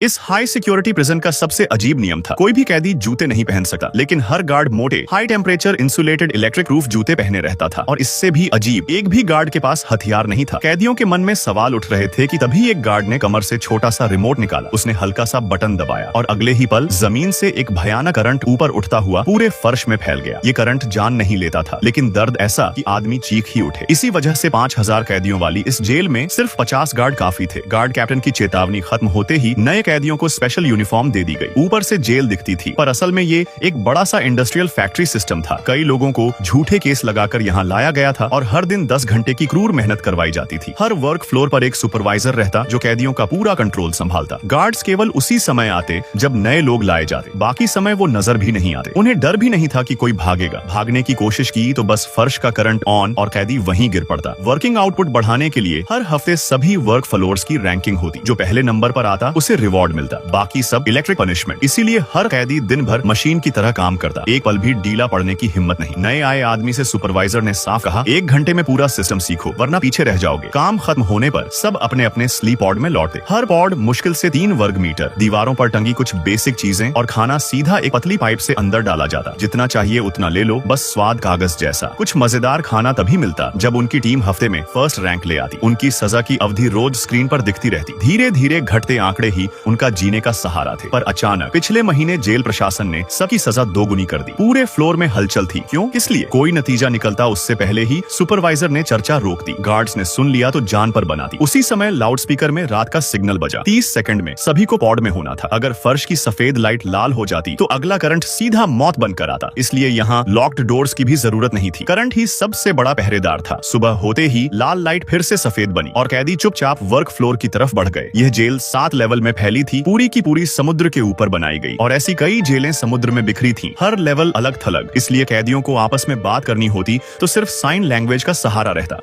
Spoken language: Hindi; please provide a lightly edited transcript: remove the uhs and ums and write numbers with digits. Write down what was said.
इस हाई सिक्योरिटी प्रिजन का सबसे अजीब नियम था, कोई भी कैदी जूते नहीं पहन सकता, लेकिन हर गार्ड मोटे high temperature insulated electric proof जूते पहने रहता था। और इससे भी अजीब, एक भी गार्ड के पास हथियार नहीं था। कैदियों के मन में सवाल उठ रहे थे कि तभी एक गार्ड ने कमर से छोटा सा रिमोट निकाला, उसने हल्का सा बटन दबाया और अगले ही पल जमीन से एक भयानक करंट ऊपर उठता हुआ पूरे फर्श में फैल गया। ये करंट जान नहीं लेता था, लेकिन दर्द ऐसा कि आदमी चीख ही उठे। इसी वजह से 5000 कैदियों वाली इस जेल में सिर्फ 50 गार्ड काफी थे। गार्ड कैप्टन की चेतावनी खत्म होते ही नए कैदियों को स्पेशल यूनिफॉर्म दे दी गई। ऊपर से जेल दिखती थी, पर असल में ये एक बड़ा सा इंडस्ट्रियल फैक्ट्री सिस्टम था। कई लोगों को झूठे केस लगाकर यहाँ लाया गया था और हर दिन 10 घंटे की क्रूर मेहनत करवाई जाती थी। हर वर्क फ्लोर पर एक सुपरवाइजर रहता जो कैदियों का पूरा कंट्रोल संभालता। गार्ड्स केवल उसी समय आते जब नए लोग लाए जाते, बाकी समय वो नजर भी नहीं आते। उन्हें डर भी नहीं था कि कोई भागेगा। भागने की कोशिश की तो बस फर्श का करंट ऑन और कैदी वहीं गिर पड़ता। वर्किंग आउटपुट बढ़ाने के लिए हर हफ्ते सभी वर्क फ्लोर्स की रैंकिंग होती। जो पहले नंबर पर आता उसे रिवॉर्ड मिलता, बाकी सब इलेक्ट्रिक पनिशमेंट। इसीलिए हर कैदी दिन भर मशीन की तरह काम करता, एक पल भी ढीला पड़ने की हिम्मत नहीं। नए आए आदमी से सुपरवाइजर ने साफ कहा, 1 घंटे में पूरा सिस्टम सीखो वरना पीछे रह जाओगे। काम खत्म होने पर सब अपने अपने स्लीप पॉड में लौटे। हर पॉड मुश्किल से 3 वर्ग मीटर, दीवारों पर टंगी कुछ बेसिक चीजें और खाना सीधा एक पतली पाइप से अंदर डाला जाता। जितना चाहिए उतना ले लो, बस स्वाद कागज जैसा। कुछ मजेदार खाना तभी मिलता जब उनकी टीम हफ्ते में फर्स्ट रैंक ले आती। उनकी सजा की अवधि रोज स्क्रीन पर दिखती रहती। धीरे धीरे घटते आंकड़े ही उनका जीने का सहारा थे। पर अचानक पिछले महीने जेल प्रशासन ने सबकी सजा 2 गुनी कर दी। पूरे फ्लोर में हलचल थी। क्यों? किस लिए? कोई नतीजा निकलता उससे पहले ही सुपरवाइजर ने चर्चा रोक दी। गार्ड्स ने सुन लिया तो जान पर बना दी। उसी समय लाउडस्पीकर में रात का सिग्नल बजा। 30 सेकंड में सभी को पॉड में होना था। अगर फर्श की सफेद लाइट लाल हो जाती तो अगला करंट सीधा मौत बनकर आता। इसलिए यहाँ लॉक्ड डोर्स की भी जरूरत नहीं थी। करंट ही सबसे बड़ा पहरेदार था। सुबह होते ही लाल लाइट फिर से सफेद बनी और कैदी चुपचाप वर्क फ्लोर की तरफ बढ़ गए। यह जेल 7 लेवल में फैली थी, पूरी की पूरी समुद्र के ऊपर बनाई गई। और ऐसी कई जेलें समुद्र में बिखरी थीं, हर लेवल अलग थलग। इसलिए कैदियों को आपस में बात करनी होती तो सिर्फ साइन लैंग्वेज का सहारा रहता।